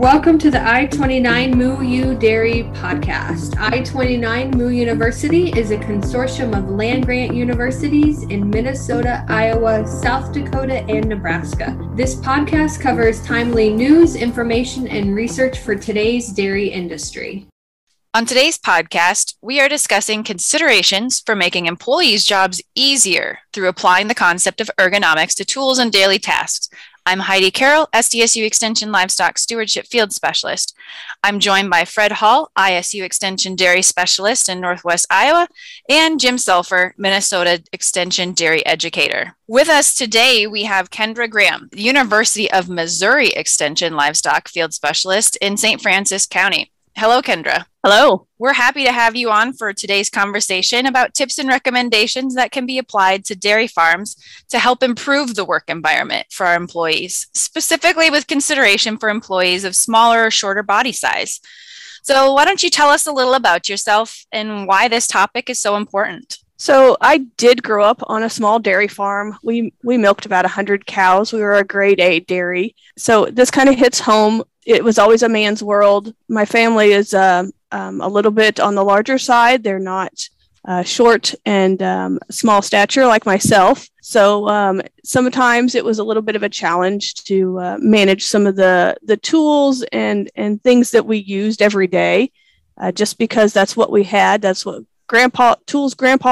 Welcome to the I-29 Moo U Dairy podcast. I-29 Moo University is a consortium of land-grant universities in Minnesota, Iowa, South Dakota, and Nebraska. This podcast covers timely news, information, and research for today's dairy industry. On today's podcast, we are discussing considerations for making employees' jobs easier through applying the concept of ergonomics to tools and daily tasks. I'm Heidi Carroll, SDSU Extension Livestock Stewardship Field Specialist. I'm joined by Fred Hall, ISU Extension Dairy Specialist in Northwest Iowa, and Jim Salfer, Minnesota Extension Dairy Educator. With us today, we have Kendra Graham, the University of Missouri Extension Livestock Field Specialist in St. Francois County. Hello, Kendra. Hello. We're happy to have you on for today's conversation about tips and recommendations that can be applied to dairy farms to help improve the work environment for our employees, specifically with consideration for employees of smaller or shorter body size. So why don't you tell us a little about yourself and why this topic is so important? So I did grow up on a small dairy farm. We milked about 100 cows. We were a grade A dairy. So this kind of hits home. It was always a man's world. My family is a little bit on the larger side. They're not short and small stature like myself. So sometimes it was a little bit of a challenge to manage some of the tools and things that we used every day, just because that's what we had. That's what Grandpa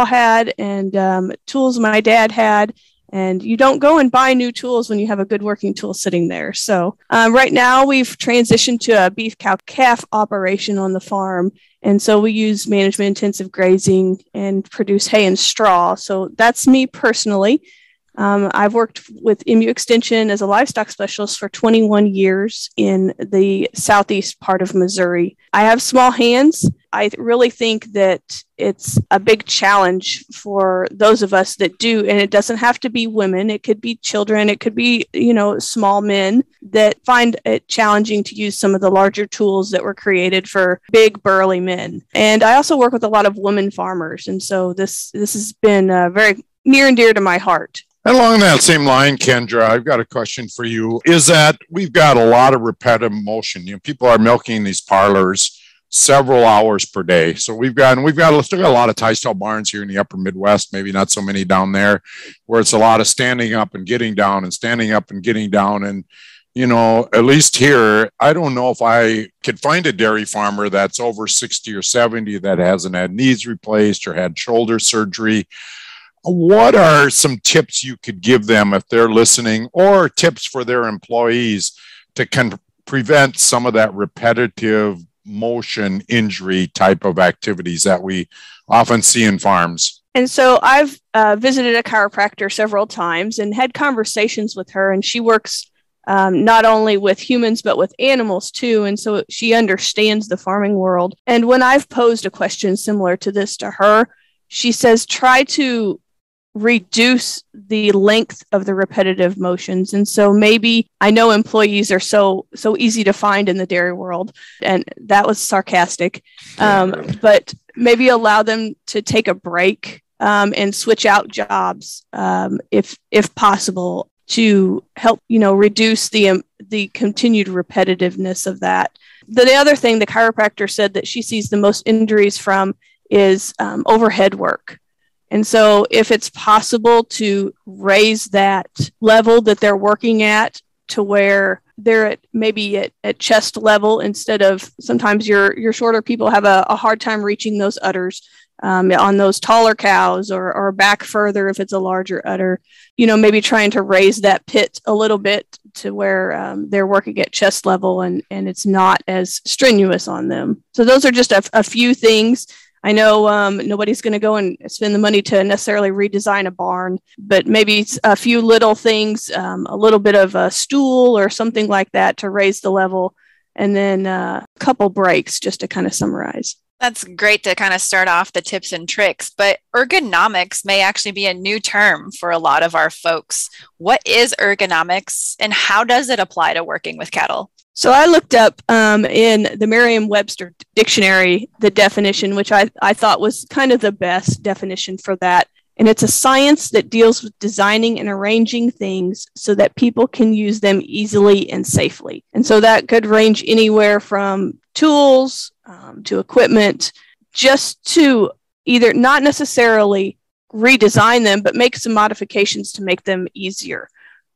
had and tools my dad had. And you don't go and buy new tools when you have a good working tool sitting there. So right now we've transitioned to a beef cow calf operation on the farm. And so we use management intensive grazing and produce hay and straw. So that's me personally. I've worked with MU Extension as a livestock specialist for 21 years in the southeast part of Missouri. I have small hands. I really think that it's a big challenge for those of us that do, and it doesn't have to be women. It could be children. It could be, small men that find it challenging to use some of the larger tools that were created for big, burly men. And I also work with a lot of women farmers. And so this has been very near and dear to my heart. And along that same line, Kendra, I've got a question for you. Is that we've got a lot of repetitive motion. People are milking these parlors several hours per day. So we've still got a lot of tie-style barns here in the upper Midwest, maybe not so many down there, where it's a lot of standing up and getting down and standing up and getting down. And, at least here, I don't know if I could find a dairy farmer that's over 60 or 70 that hasn't had knees replaced or had shoulder surgery. What are some tips you could give them if they're listening, or tips for their employees to prevent some of that repetitive motion injury type of activities that we often see in farms? And so I've visited a chiropractor several times and had conversations with her, and she works not only with humans, but with animals too. And so she understands the farming world. And when I've posed a question similar to this to her, she says, try to reduce the length of the repetitive motions. And so maybe, I know employees are so easy to find in the dairy world, and that was sarcastic, but maybe allow them to take a break and switch out jobs if possible, to help reduce the continued repetitiveness of that. The other thing the chiropractor said that she sees the most injuries from is overhead work. And so if it's possible to raise that level that they're working at to where they're at chest level, instead of, sometimes your shorter people have a hard time reaching those udders on those taller cows, or back further if it's a larger udder, maybe trying to raise that pit a little bit to where they're working at chest level and it's not as strenuous on them. So those are just a few things. I know nobody's going to go and spend the money to necessarily redesign a barn, but maybe a few little things, a little bit of a stool or something like that to raise the level, and then a couple breaks, just to kind of summarize. That's great to kind of start off the tips and tricks, but ergonomics may actually be a new term for a lot of our folks. What is ergonomics, and how does it apply to working with cattle? So I looked up in the Merriam-Webster dictionary the definition, which I thought was kind of the best definition for that. And it's a science that deals with designing and arranging things so that people can use them easily and safely. And so that could range anywhere from tools to equipment, just to either not necessarily redesign them, but make some modifications to make them easier.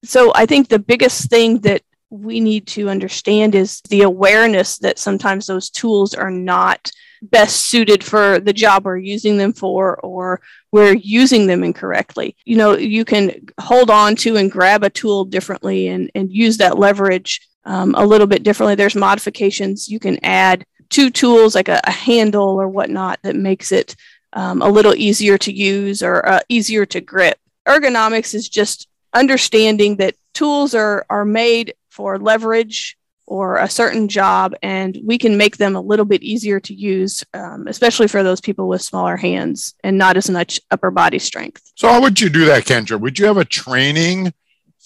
So I think the biggest thing that we need to understand is the awareness that sometimes those tools are not best suited for the job we're using them for, or we're using them incorrectly. You know, you can hold on to and grab a tool differently and use that leverage a little bit differently. There's modifications you can add to tools, like a handle or whatnot, that makes it a little easier to use or easier to grip. Ergonomics is just understanding that tools are made for leverage or a certain job, and we can make them a little bit easier to use, especially for those people with smaller hands and not as much upper body strength. So how would you do that, Kendra? Would you have a training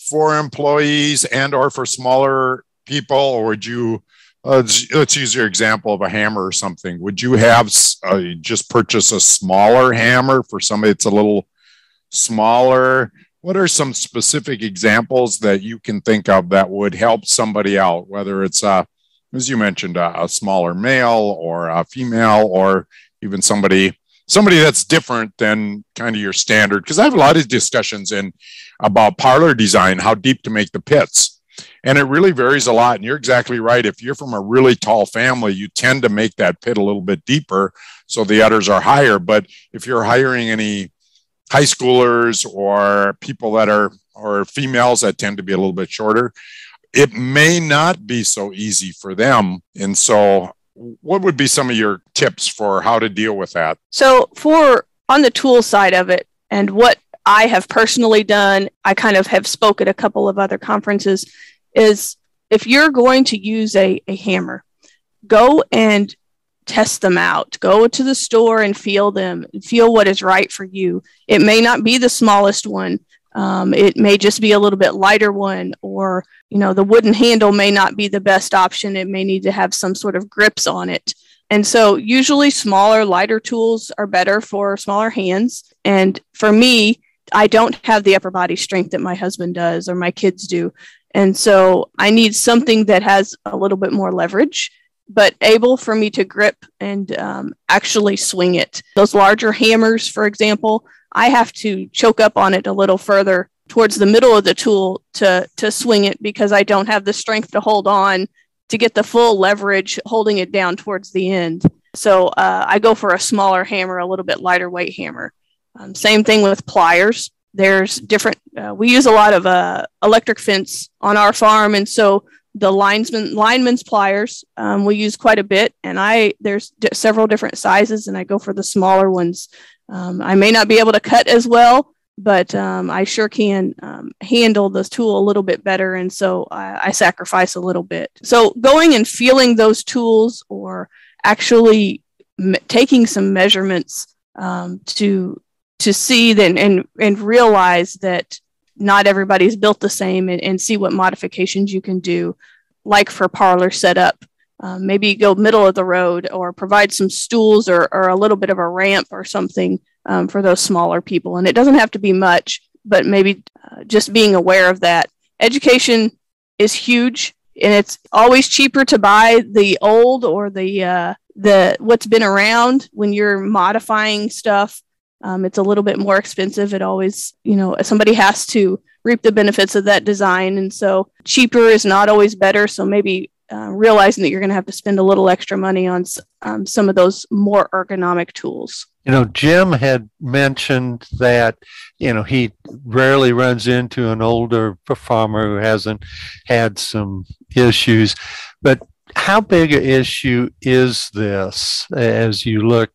for employees and or for smaller people, or would you, let's use your example of a hammer or something. Would you have just purchase a smaller hammer for somebody that's a little smaller? What are some specific examples that you can think of that would help somebody out, whether it's, as you mentioned, a smaller male or a female, or even somebody that's different than kind of your standard? Because I have a lot of discussions about parlor design, how deep to make the pits. And it really varies a lot. And you're exactly right. If you're from a really tall family, you tend to make that pit a little bit deeper so the udders are higher. But if you're hiring any high schoolers or people that are, or females that tend to be a little bit shorter, it may not be so easy for them. And so what would be some of your tips for how to deal with that? So on the tool side of it, and what I have personally done, I kind of have spoke at a couple of other conferences, is if you're going to use a hammer, go and test them out. Go to the store and feel them, feel what is right for you. It may not be the smallest one. It may just be a little bit lighter one, or, you know, the wooden handle may not be the best option. It may need to have some sort of grips on it. And so usually smaller, lighter tools are better for smaller hands. And for me, I don't have the upper body strength that my husband does or my kids do. And so I need something that has a little bit more leverage, but able for me to grip and actually swing it. Those larger hammers, for example, I have to choke up on it a little further towards the middle of the tool to swing it, because I don't have the strength to hold on to get the full leverage holding it down towards the end. So I go for a smaller hammer, a little bit lighter weight hammer. Same thing with pliers. There's different, we use a lot of electric fence on our farm, and so the lineman's pliers we use quite a bit, and there's several different sizes, and I go for the smaller ones. I may not be able to cut as well, but I sure can handle the tool a little bit better, and so I sacrifice a little bit. So going and feeling those tools, or actually taking some measurements to see and realize that not everybody's built the same, and see what modifications you can do, like for parlor setup. Maybe go middle of the road, or provide some stools or a little bit of a ramp or something for those smaller people. And it doesn't have to be much, but maybe just being aware of that. Education is huge, and it's always cheaper to buy the old or the what's been around. When you're modifying stuff, it's a little bit more expensive. It always, somebody has to reap the benefits of that design. And so cheaper is not always better. So maybe realizing that you're going to have to spend a little extra money on some of those more ergonomic tools. Jim had mentioned that, he rarely runs into an older farmer who hasn't had some issues. But how big an issue is this as you look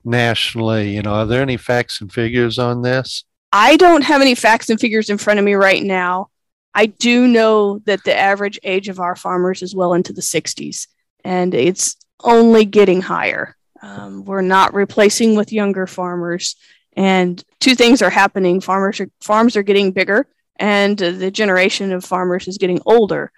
nationally? Are there any facts and figures on this? I don't have any facts and figures in front of me right now. I do know that the average age of our farmers is well into the 60s, and it's only getting higher. We're not replacing with younger farmers, and two things are happening. Farms are getting bigger, and the generation of farmers is getting older.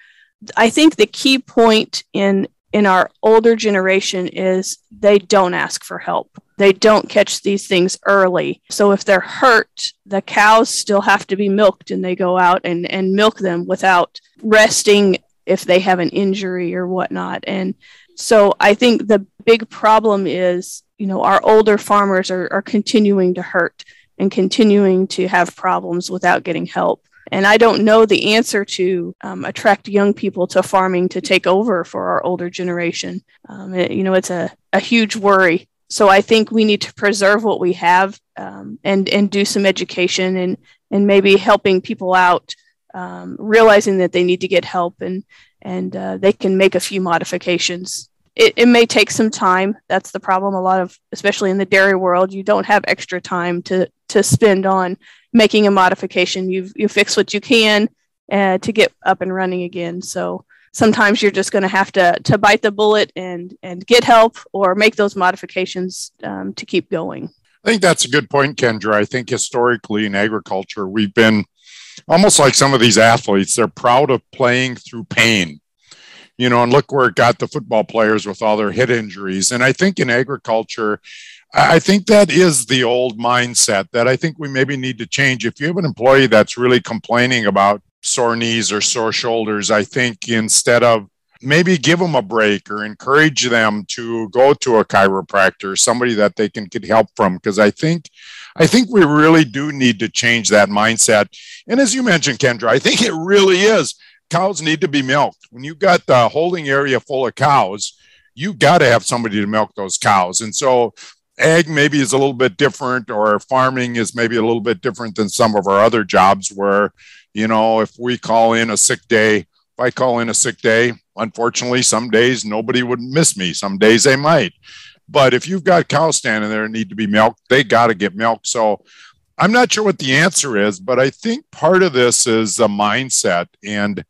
I think the key point in our older generation is they don't ask for help. they don't catch these things early. So if they're hurt, the cows still have to be milked, and they go out and milk them without resting if they have an injury or whatnot. And so I think the big problem is, our older farmers are continuing to hurt and continuing to have problems without getting help. And I don't know the answer to attract young people to farming to take over for our older generation. It's a huge worry. So I think we need to preserve what we have and do some education and maybe helping people out, realizing that they need to get help and they can make a few modifications. It may take some time. That's the problem. Especially in the dairy world, you don't have extra time to spend on making a modification. You fix what you can to get up and running again. So sometimes you're just going to have to bite the bullet and get help or make those modifications to keep going. I think that's a good point, Kendra. I think historically in agriculture, we've been almost like some of these athletes. They're proud of playing through pain. And look where it got the football players with all their hip injuries. And I think in agriculture, I think that is the old mindset that I think we maybe need to change. If you have an employee that's really complaining about sore knees or sore shoulders, I think instead of maybe give them a break or encourage them to go to a chiropractor, somebody that they can get help from, because I think we really do need to change that mindset. And as you mentioned, Kendra, I think it really is. Cows need to be milked. When you've got the holding area full of cows, you've got to have somebody to milk those cows. And so ag maybe is a little bit different, or farming is maybe a little bit different than some of our other jobs where, if we call in a sick day, if I call in a sick day, unfortunately, some days nobody would miss me. Some days they might. But if you've got cows standing there and need to be milked, they got to get milked. So I'm not sure what the answer is, but I think part of this is the mindset. And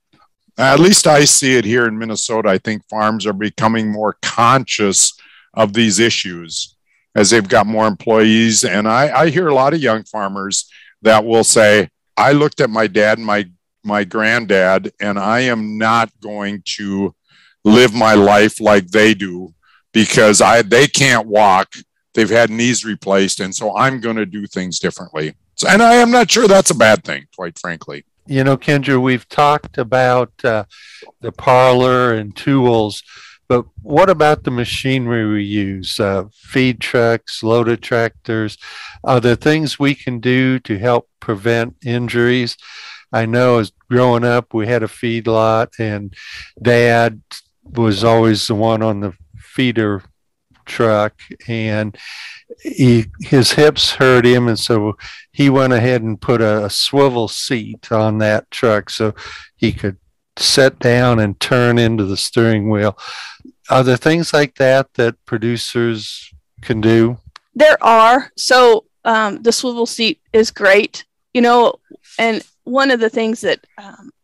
at least I see it here in Minnesota. I think farms are becoming more conscious of these issues as they've got more employees. And I hear a lot of young farmers that will say, I looked at my dad and my granddad, and I am not going to live my life like they do because they can't walk. They've had knees replaced. And so I'm going to do things differently. So, and I am not sure that's a bad thing, quite frankly. Kendra, we've talked about the parlor and tools, but what about the machinery we use? Feed trucks, loader tractors. Are there things we can do to help prevent injuries? I know as growing up, we had a feed lot, and Dad was always the one on the feeder truck, and his hips hurt him, and so he went ahead and put a swivel seat on that truck so he could sit down and turn into the steering wheel. Are there things like that producers can do? There are. So the swivel seat is great, and one of the things that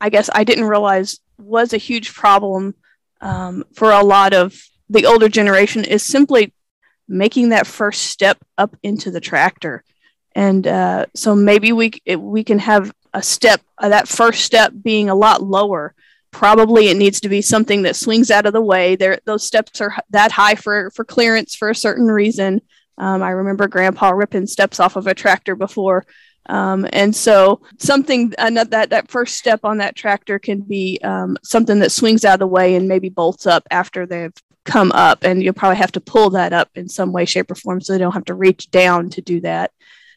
I guess I didn't realize was a huge problem for a lot of the older generation is simply making that first step up into the tractor. And so maybe we can have a step, that first step being a lot lower. Probably it needs to be something that swings out of the way. Those steps are that high for clearance for a certain reason. I remember Grandpa ripping steps off of a tractor before. And so something that first step on that tractor can be something that swings out of the way and maybe bolts up after they've come up, and you'll probably have to pull that up in some way, shape, or form so they don't have to reach down to do that.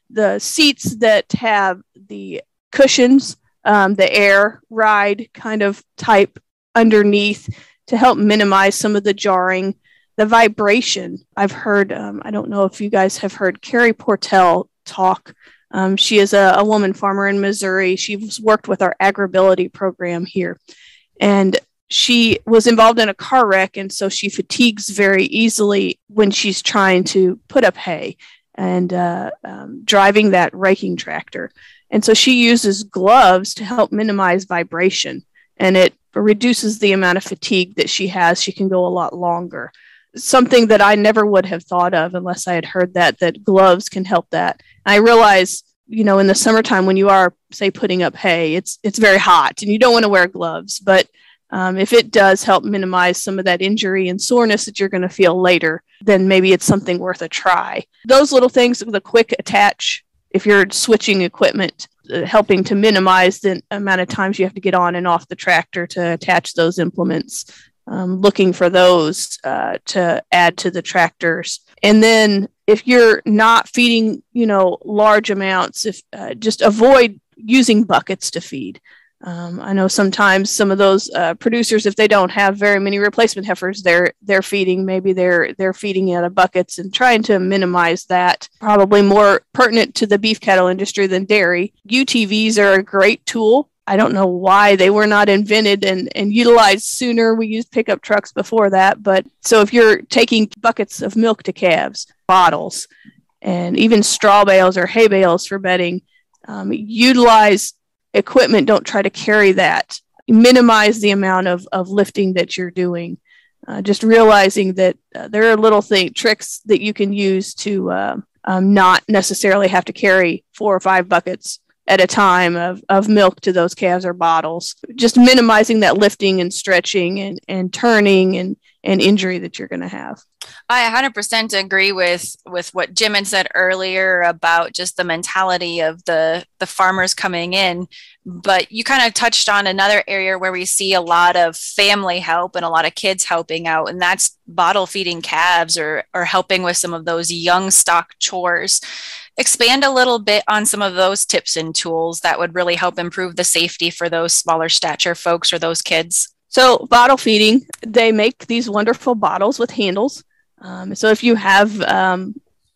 The seats that have the cushions, the air ride kind of type underneath to help minimize some of the jarring, the vibration. I've heard, I don't know if you guys have heard Carrie Portell talk. She is a woman farmer in Missouri. She's worked with our AgriBility program here, and she was involved in a car wreck, and so she fatigues very easily when she's trying to put up hay and driving that raking tractor. And so she uses gloves to help minimize vibration, and it reduces the amount of fatigue that she has. She can go a lot longer. Something that I never would have thought of unless I had heard that gloves can help that. I realize, in the summertime when you are, say, putting up hay, it's very hot and you don't want to wear gloves, but if it does help minimize some of that injury and soreness that you're going to feel later, then maybe it's something worth a try. Those little things, the quick attach, if you're switching equipment, helping to minimize the amount of times you have to get on and off the tractor to attach those implements, looking for those to add to the tractors. And then if you're not feeding, large amounts, just avoid using buckets to feed. I know sometimes some of those producers, if they don't have very many replacement heifers, they're feeding, maybe they're feeding out of buckets, and trying to minimize that. Probably more pertinent to the beef cattle industry than dairy. UTVs are a great tool. I don't know why they were not invented and utilized sooner. We used pickup trucks before that. But so if you're taking buckets of milk to calves, bottles, and even straw bales or hay bales for bedding, utilize equipment. Don't try to carry that. Minimize the amount of lifting that you're doing. Just realizing that there are little tricks that you can use to not necessarily have to carry 4 or 5 buckets at a time of milk to those calves or bottles. Just minimizing that lifting and stretching and turning and injury that you're going to have. I 100% agree with what Jim had said earlier about just the mentality of the farmers coming in. But you kind of touched on another area where we see a lot of family help and a lot of kids helping out, and that's bottle feeding calves or helping with some of those young stock chores. Expand a little bit on some of those tips and tools that would really help improve the safety for those smaller stature folks or those kids. So bottle feeding, they make these wonderful bottles with handles. So if you have,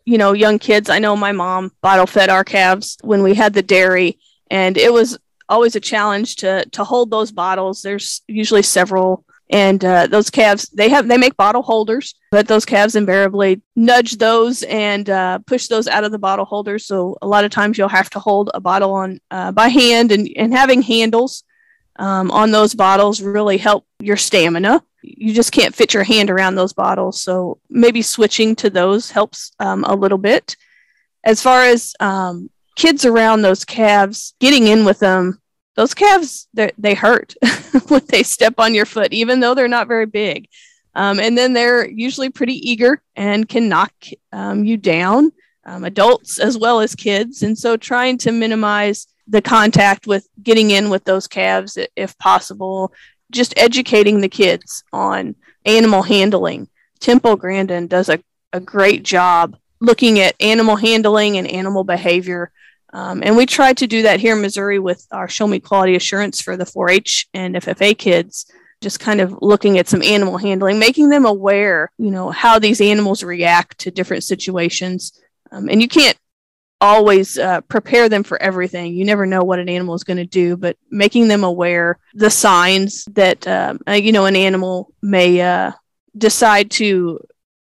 young kids, I know my mom bottle fed our calves when we had the dairy, and it was always a challenge to hold those bottles. There's usually several, and those calves, they make bottle holders, but those calves invariably nudge those and push those out of the bottle holders. So a lot of times you'll have to hold a bottle on by hand, and having handles on those bottles really help your stamina. You just can't fit your hand around those bottles. So maybe switching to those helps a little bit. As far as kids around those calves, getting in with them, those calves, they hurt when they step on your foot, even though they're not very big. And then they're usually pretty eager and can knock you down, adults as well as kids. And so trying to minimize the contact with getting in with those calves if possible. Just educating the kids on animal handling. Temple Grandin does a great job looking at animal handling and animal behavior. And we try to do that here in Missouri with our Show Me Quality Assurance for the 4-H and FFA kids, just kind of looking at some animal handling, making them aware, how these animals react to different situations. And you can't always prepare them for everything. You never know what an animal is going to do, but making them aware the signs that, an animal may decide to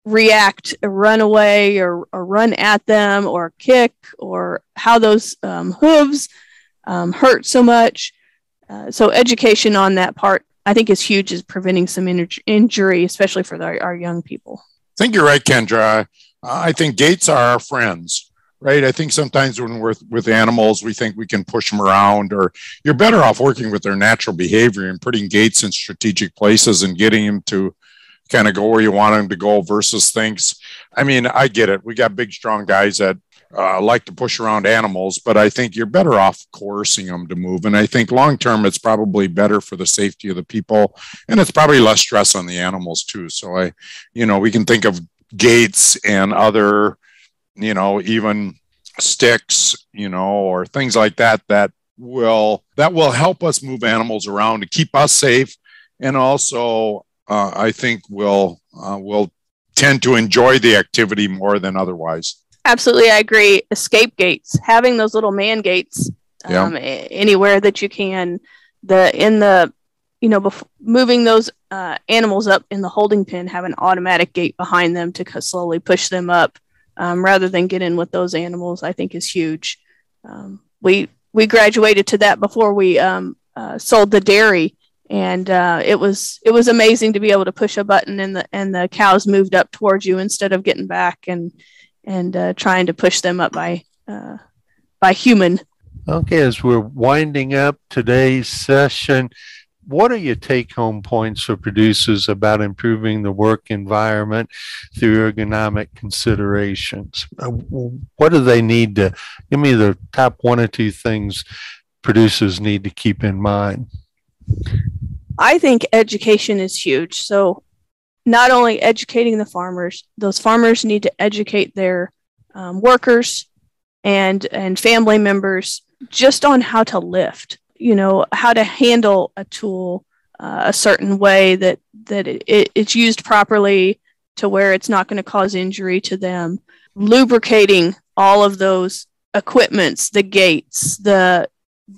react, run away or run at them or kick, or how those hooves hurt so much. So education on that part, I think, is huge, is preventing some injury, especially for our young people. I think you're right, Kendra. I think gates are our friends. Right. I think sometimes when we're with animals, we think we can push them around, or you're better off working with their natural behavior and putting gates in strategic places and getting them to kind of go where you want them to go versus things. I mean, I get it. We got big, strong guys that like to push around animals, but I think you're better off coercing them to move. And I think long term, it's probably better for the safety of the people, and it's probably less stress on the animals too. So we can think of gates and other, even sticks, or things like that will help us move animals around to keep us safe. And also, I think we'll tend to enjoy the activity more than otherwise. Absolutely. I agree. Escape gates, having those little man gates anywhere that you can, moving those animals up in the holding pen, have an automatic gate behind them to slowly push them up. Rather than get in with those animals, I think is huge. We graduated to that before we sold the dairy, and it was amazing to be able to push a button and the cows moved up towards you instead of getting back and trying to push them up by human. Okay, as we're winding up today's session, what are your take-home points for producers about improving the work environment through ergonomic considerations? What do they need to, give me the top one or two things producers need to keep in mind? I think education is huge. So not only educating the farmers, those farmers need to educate their workers and family members just on how to lift, how to handle a tool a certain way that it's used properly to where it's not going to cause injury to them. Lubricating all of those equipments, the gates, the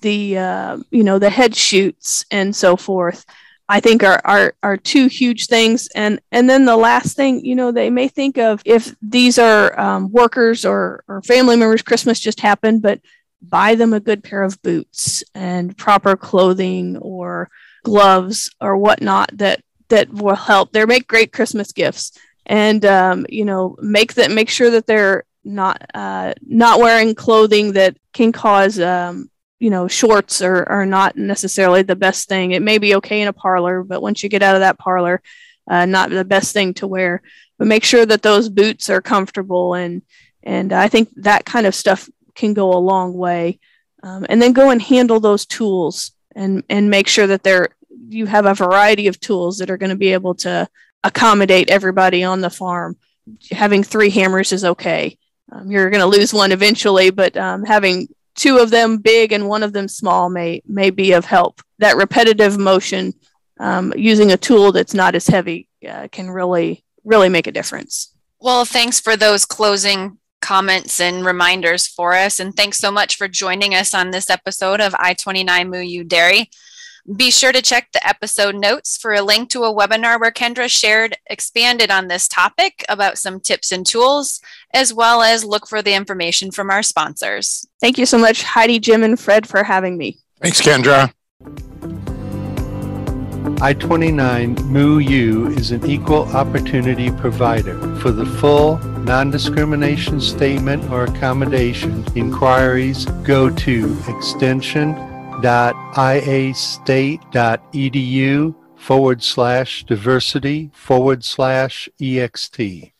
head chutes and so forth, I think are two huge things. And then the last thing, they may think of, if these are workers or family members, Christmas just happened, but buy them a good pair of boots and proper clothing or gloves or whatnot that will help. They make great Christmas gifts, and make sure that they're not wearing clothing that can cause shorts are not necessarily the best thing. It may be okay in a parlor, but once you get out of that parlor, not the best thing to wear. But make sure that those boots are comfortable, and I think that kind of stuff can go a long way. And then go and handle those tools and make sure that you have a variety of tools that are going to be able to accommodate everybody on the farm. Having 3 hammers is okay. You're going to lose one eventually, but having 2 of them big and 1 of them small may be of help. That repetitive motion, using a tool that's not as heavy, can really, really make a difference. Well, thanks for those closing comments and reminders for us. And thanks so much for joining us on this episode of I-29 Moo U Dairy. Be sure to check the episode notes for a link to a webinar where Kendra expanded on this topic about some tips and tools, as well as look for the information from our sponsors. Thank you so much, Heidi, Jim, and Fred, for having me. Thanks, Kendra. I-29 Moo U is an equal opportunity provider. For the full non-discrimination statement or accommodation inquiries, go to extension.iastate.edu/diversity/ext.